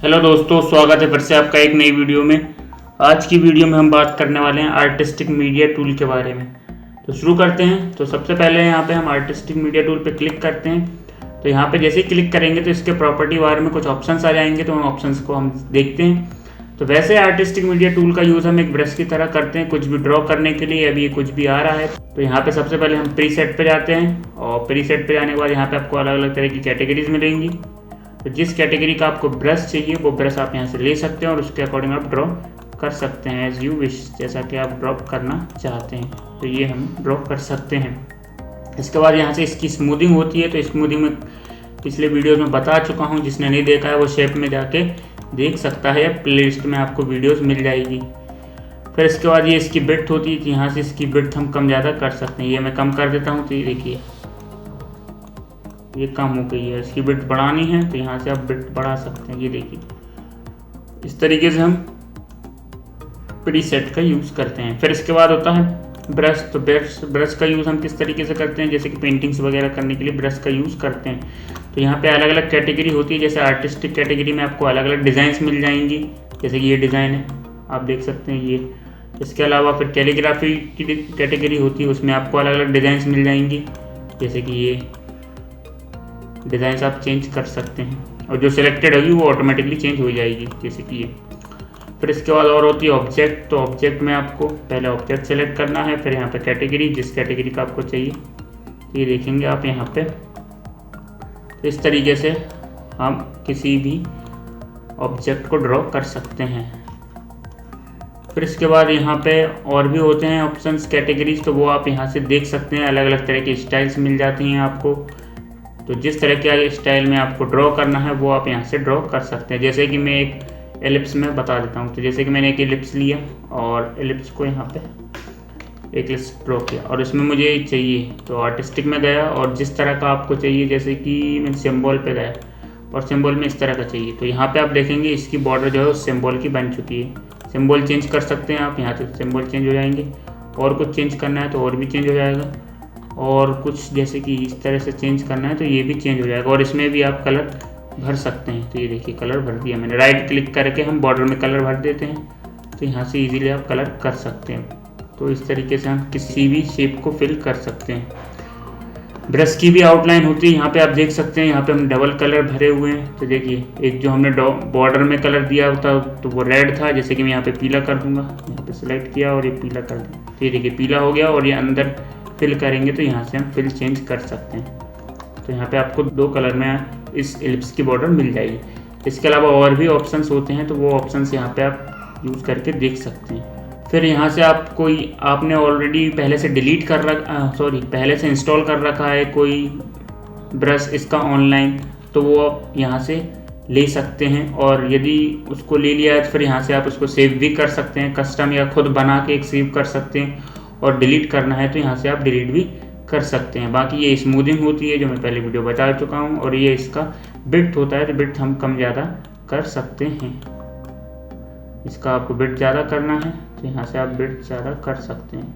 Hello दोस्तों, स्वागत है फिर से आपका एक नई वीडियो में। आज की वीडियो में हम बात करने वाले हैं आर्टिस्टिक मीडिया टूल के बारे में। तो शुरू करते हैं। तो सबसे पहले यहाँ पे हम आर्टिस्टिक मीडिया टूल पे क्लिक करते हैं। तो यहाँ पे जैसे ही क्लिक करेंगे तो इसके प्रॉपर्टी बारे में कुछ ऑप्शंस आ जाएंगे, तो उन ऑप्शंस को हम देखते हैं। तो वैसे आर्टिस्टिक मीडिया टूल का यूज़ हम एक ब्रश की तरह करते हैं कुछ भी ड्रॉ करने के लिए। अभी ये कुछ भी आ रहा है तो यहाँ पे सबसे पहले हम प्रीसेट पे जाते हैं, और प्रीसेट पे जाने के बाद यहाँ पे आपको अलग अलग तरह की कैटेगरीज मिलेंगी। तो जिस कैटेगरी का आपको ब्रश चाहिए वो ब्रश आप यहाँ से ले सकते हैं और उसके अकॉर्डिंग आप ड्रॉ कर सकते हैं एज यू विश, जैसा कि आप ड्रॉ करना चाहते हैं। तो ये हम ड्रॉ कर सकते हैं। इसके बाद यहाँ से इसकी स्मूदिंग होती है। तो स्मूदिंग में पिछले वीडियोस में बता चुका हूँ, जिसने नहीं देखा है वो शेप में जाके देख सकता है, प्लेलिस्ट में आपको वीडियोस मिल जाएगी। फिर इसके बाद ये इसकी बिड्थ होती है। यहाँ से इसकी बिड्थ हम कम ज़्यादा कर सकते हैं। ये मैं कम कर देता हूँ, तो ये देखिए ये कम हो गई है। इसकी बिड्थ बढ़ानी है तो यहाँ से आप बिड्थ बढ़ा सकते हैं। ये देखिए इस तरीके से हम प्रीसेट का यूज़ करते हैं। फिर इसके बाद होता है ब्रश। तो ब्रश का यूज़ हम किस तरीके से करते हैं, जैसे कि पेंटिंग्स वगैरह करने के लिए ब्रश का यूज़ करते हैं। तो यहाँ पे अलग अलग कैटेगरी होती है। जैसे आर्टिस्टिक कैटेगरी में आपको अलग अलग डिज़ाइंस मिल जाएंगी, जैसे कि ये डिज़ाइन है आप देख सकते हैं ये। इसके अलावा फिर कैलीग्राफी की कैटेगरी होती है, उसमें आपको अलग अलग डिज़ाइंस मिल जाएंगी, जैसे कि ये डिज़ाइंस आप चेंज कर सकते हैं, और जो सिलेक्टेड होगी वो ऑटोमेटिकली चेंज हो जाएगी, जैसे कि ये। फिर इसके बाद और होती है ऑब्जेक्ट। तो ऑब्जेक्ट में आपको पहले ऑब्जेक्ट सेलेक्ट करना है, फिर यहाँ पे कैटेगरी, जिस कैटेगरी का आपको चाहिए ये देखेंगे आप यहाँ पे। तो इस तरीके से हम किसी भी ऑब्जेक्ट को ड्रॉ कर सकते हैं। फिर इसके बाद यहाँ पे और भी होते हैं ऑप्शंस, कैटेगरीज। तो वो आप यहाँ से देख सकते हैं, अलग अलग तरह के स्टाइल्स मिल जाती हैं आपको। तो जिस तरह के स्टाइल में आपको ड्रॉ करना है वो आप यहाँ से ड्रॉ कर सकते हैं। जैसे कि मैं एक एलिप्स में बता देता हूँ। तो जैसे कि मैंने एक एलिप्स लिया और एलिप्स को यहाँ पे एक ड्रॉ किया, और इसमें मुझे चाहिए तो आर्टिस्टिक में गया, और जिस तरह का आपको चाहिए, जैसे कि मैं सिंबल पे गया और सिंबल में इस तरह का चाहिए। तो यहाँ पे आप देखेंगे इसकी बॉर्डर जो है उस सिंबल की बन चुकी है। सिंबल चेंज कर सकते हैं आप, यहाँ से सिंबल चेंज हो जाएंगे, और कुछ चेंज करना है तो और भी चेंज हो जाएगा, और कुछ जैसे कि इस तरह से चेंज करना है तो ये भी चेंज हो जाएगा, और इसमें भी आप कलर भर सकते हैं। तो ये देखिए कलर भर दिया मैंने। राइट क्लिक करके हम बॉर्डर में कलर भर देते हैं, तो यहाँ से इजीली आप कलर कर सकते हैं। तो इस तरीके से हम किसी भी शेप को फिल कर सकते हैं। ब्रश की भी आउटलाइन होती है, यहाँ पे आप देख सकते हैं। यहाँ पे हम डबल कलर भरे हुए हैं। तो देखिए एक जो हमने बॉर्डर में कलर दिया होता तो वो रेड था, जैसे कि मैं यहाँ पे पीला कर दूंगा। यहाँ पे सिलेक्ट किया और ये पीला कर दिया, तो ये देखिए पीला हो गया। और ये अंदर फिल करेंगे तो यहाँ से हम फिल चेंज कर सकते हैं। तो यहाँ पे आपको दो कलर में इस एलिप्स की बॉर्डर मिल जाएगी। इसके अलावा और भी ऑप्शंस होते हैं, तो वो ऑप्शंस यहाँ पे आप यूज़ करके देख सकते हैं। फिर यहाँ से आपने ऑलरेडी पहले से पहले से इंस्टॉल कर रखा है कोई ब्रश इसका ऑनलाइन, तो वो आप यहाँ से ले सकते हैं। और यदि उसको ले लिया है तो फिर यहाँ से आप उसको सेव भी कर सकते हैं, कस्टम या खुद बना के एक सेव कर सकते हैं। और डिलीट करना है तो यहाँ से आप डिलीट भी कर सकते हैं। बाकी ये स्मूदिंग होती है जो मैं पहले वीडियो बता चुका हूँ, और ये इसका बिड्थ होता है। तो बिड्थ हम कम ज़्यादा कर सकते हैं। इसका आपको बिड्थ ज़्यादा करना है तो यहाँ से आप बिड्थ ज़्यादा कर सकते हैं।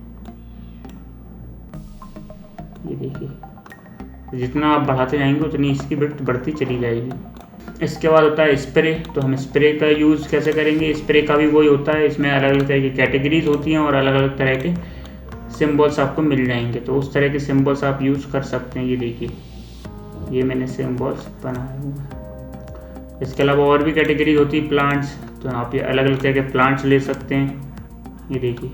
ये देखिए जितना आप बढ़ाते जाएंगे उतनी इसकी बिड्थ बढ़ती चली जाएगी। इसके बाद होता है स्प्रे। तो हम स्प्रे का यूज़ कैसे करेंगे, स्प्रे का भी वही होता है। इसमें अलग अलग तरह की कैटेगरीज होती हैं और अलग अलग तरह के सिम्बल्स आपको मिल जाएंगे। तो उस तरह के सिम्बल्स आप यूज़ कर सकते हैं। ये देखिए ये मैंने सिम्बल्स बनाए हुए हैं। इसके अलावा और भी कैटेगरीज होती है प्लांट्स। तो आप ये अलग अलग तरह के प्लांट्स ले सकते हैं। ये देखिए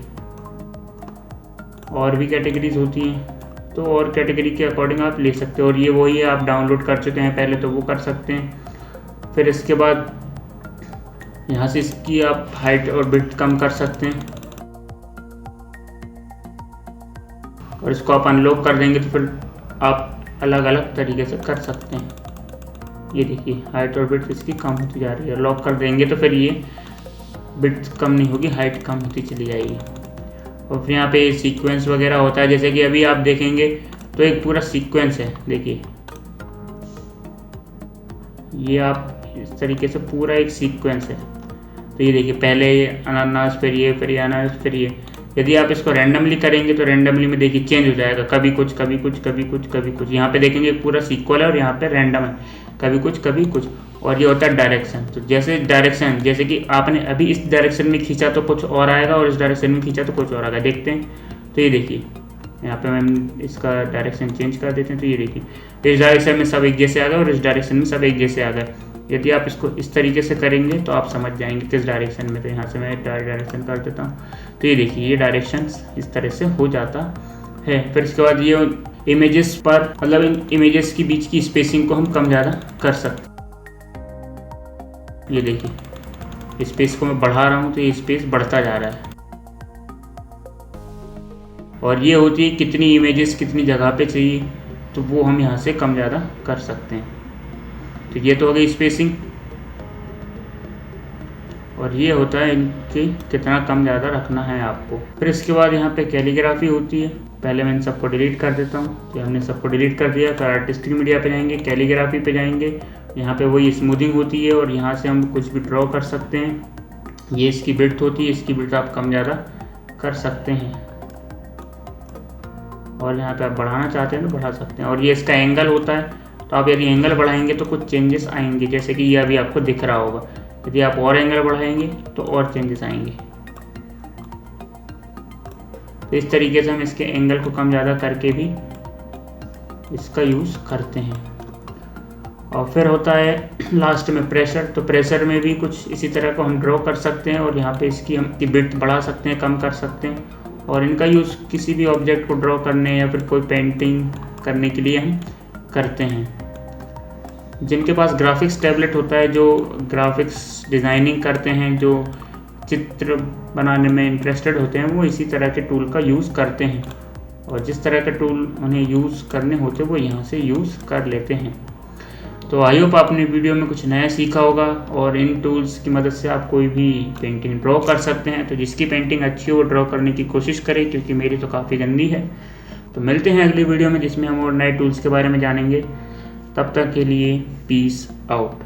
और भी कैटेगरीज होती हैं, तो और कैटेगरी के अकॉर्डिंग आप ले सकते हो। और ये वही है, आप डाउनलोड कर चुके हैं पहले तो वो कर सकते हैं। फिर इसके बाद यहाँ से इसकी आप हाइट और विड्थ कम कर सकते हैं, और इसको आप अनलॉक कर देंगे तो फिर आप अलग अलग तरीके से कर सकते हैं। ये देखिए हाइट और विड्थ इसकी कम होती जा रही है। लॉक कर देंगे तो फिर ये विड्थ कम नहीं होगी, हाइट कम होती चली जाएगी। और फिर यहाँ पे सीक्वेंस वगैरह होता है, जैसे कि अभी आप देखेंगे तो एक पूरा सीक्वेंस है। देखिए ये आप इस तरीके से पूरा एक सीक्वेंस है। तो ये देखिए पहले ये अनानास, फिर ये अनानास, फिर ये। यदि आप इसको रैंडमली करेंगे तो रैंडमली में देखिए चेंज हो जाएगा, कभी कुछ कभी कुछ कभी कुछ कभी कुछ। यहाँ पे देखेंगे पूरा सीक्वल है और यहाँ पे रैंडम है। कभी कुछ कभी कुछ। और ये होता है डायरेक्शन। तो जैसे डायरेक्शन, जैसे कि आपने अभी इस डायरेक्शन में खींचा तो कुछ और आएगा और इस डायरेक्शन में खींचा तो कुछ और आएगा। देखते हैं। तो ये देखिए यहाँ पे हम इसका डायरेक्शन चेंज कर देते हैं। तो ये देखिए इस डायरेक्शन में सब एक जैसे आ गए और इस डायरेक्शन में सब एक जैसे आ गए। यदि आप इसको इस तरीके से करेंगे तो आप समझ जाएंगे किस डायरेक्शन में। तो यहाँ से मैं डायरेक्शन कर देता हूँ। तो ये देखिए ये डायरेक्शन इस तरह से हो जाता है। फिर इसके बाद ये इमेजेस पर, मतलब इन इमेजेस के बीच की स्पेसिंग को हम कम ज़्यादा कर सकते हैं। ये देखिए स्पेस को मैं बढ़ा रहा हूँ तो ये स्पेस बढ़ता जा रहा है। और ये होती है कितनी इमेजेस कितनी जगह पे चाहिए, तो वो हम यहाँ से कम ज़्यादा कर सकते हैं। तो ये तो हो गई स्पेसिंग। और ये होता है इनके कितना कम ज़्यादा रखना है आपको। फिर इसके बाद यहाँ पे कैलीग्राफी होती है। पहले मैं इन सबको डिलीट कर देता हूँ। तो हमने सबको डिलीट कर दिया। तो आर्टिस्टिक मीडिया पे जाएंगे, कैलीग्राफी पे जाएंगे। यहाँ पे वही स्मूथिंग होती है और यहाँ से हम कुछ भी ड्रॉ कर सकते हैं। ये इसकी विड्थ होती है, इसकी विड्थ आप कम ज़्यादा कर सकते हैं। और यहाँ पे आप बढ़ाना चाहते हैं तो बढ़ा सकते हैं। और ये इसका एंगल होता है। तो आप यदि एंगल बढ़ाएंगे तो कुछ चेंजेस आएंगे, जैसे कि ये अभी आपको दिख रहा होगा। यदि आप और एंगल बढ़ाएंगे तो और चेंजेस आएंगे। तो इस तरीके से हम इसके एंगल को कम ज़्यादा करके भी इसका यूज़ करते हैं। और फिर होता है लास्ट में प्रेशर। तो प्रेशर में भी कुछ इसी तरह को हम ड्रॉ कर सकते हैं और यहाँ पे इसकी हम विड्थ बढ़ा सकते हैं, कम कर सकते हैं। और इनका यूज़ किसी भी ऑब्जेक्ट को ड्रॉ करने या फिर कोई पेंटिंग करने के लिए हम करते हैं। जिनके पास ग्राफिक्स टैबलेट होता है, जो ग्राफिक्स डिज़ाइनिंग करते हैं, जो चित्र बनाने में इंटरेस्टेड होते हैं, वो इसी तरह के टूल का यूज़ करते हैं। और जिस तरह के टूल उन्हें यूज़ करने होते हैं वो यहाँ से यूज़ कर लेते हैं। तो आई होप आपने वीडियो में कुछ नया सीखा होगा और इन टूल्स की मदद से आप कोई भी पेंटिंग ड्रॉ कर सकते हैं। तो जिसकी पेंटिंग अच्छी हो वो ड्रॉ करने की कोशिश करें, क्योंकि मेरी तो काफ़ी गंदी है। तो मिलते हैं अगली वीडियो में जिसमें हम और नए टूल्स के बारे में जानेंगे। तब तक के लिए पीस आउट।